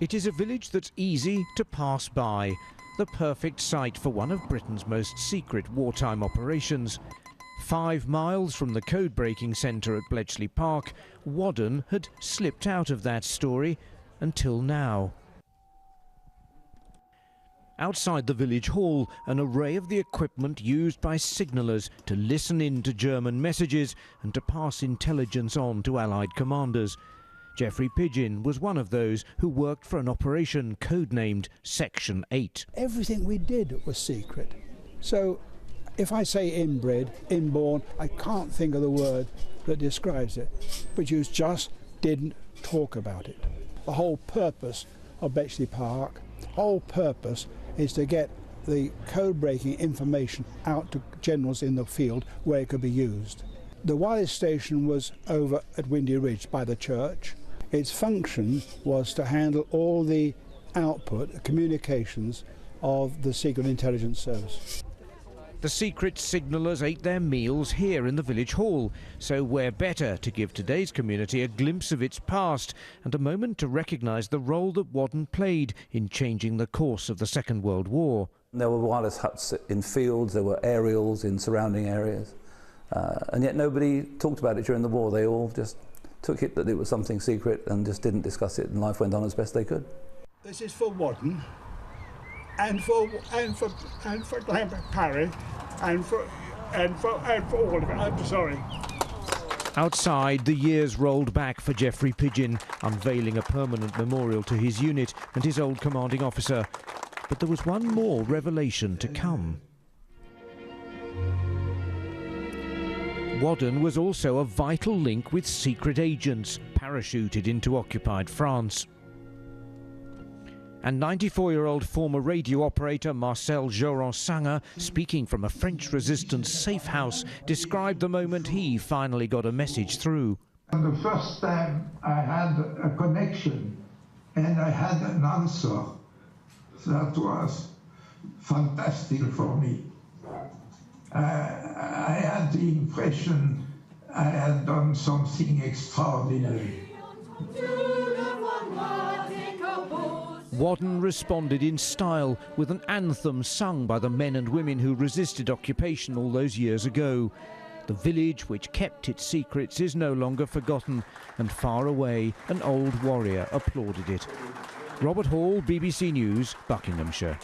It is a village that's easy to pass by, the perfect site for one of Britain's most secret wartime operations. 5 miles from the code-breaking centre at Bletchley Park, Whaddon had slipped out of that story until now. Outside the village hall, an array of the equipment used by signallers to listen in to German messages and to pass intelligence on to Allied commanders. Geoffrey Pidgeon was one of those who worked for an operation codenamed Section 8. Everything we did was secret. So if I say inbred, inborn, I can't think of the word that describes it. But you just didn't talk about it. The whole purpose of Bletchley Park, whole purpose is to get the code-breaking information out to generals in the field where it could be used. The wireless station was over at Windy Ridge by the church. Its function was to handle all the output, communications of the Secret Intelligence Service. The secret signallers ate their meals here in the village hall, so where better to give today's community a glimpse of its past and a moment to recognise the role that Whaddon played in changing the course of the Second World War. There were wireless huts in fields, there were aerials in surrounding areas, and yet nobody talked about it during the war. They all just took it that it was something secret and just didn't discuss it, and life went on as best they could. This is for Whaddon, and for Parry, and for all of it. I'm sorry. Outside, the years rolled back for Geoffrey Pidgeon, unveiling a permanent memorial to his unit and his old commanding officer. But there was one more revelation to come. Whaddon was also a vital link with secret agents parachuted into occupied France. And 94-year-old former radio operator Marcel Joran-Sanger, speaking from a French resistance safe house, described the moment he finally got a message through. The first time I had a connection and I had an answer, that was fantastic for me. I had the impression I had done something extraordinary. Whaddon responded in style with an anthem sung by the men and women who resisted occupation all those years ago. The village which kept its secrets is no longer forgotten, and far away an old warrior applauded it. Robert Hall, BBC News, Buckinghamshire.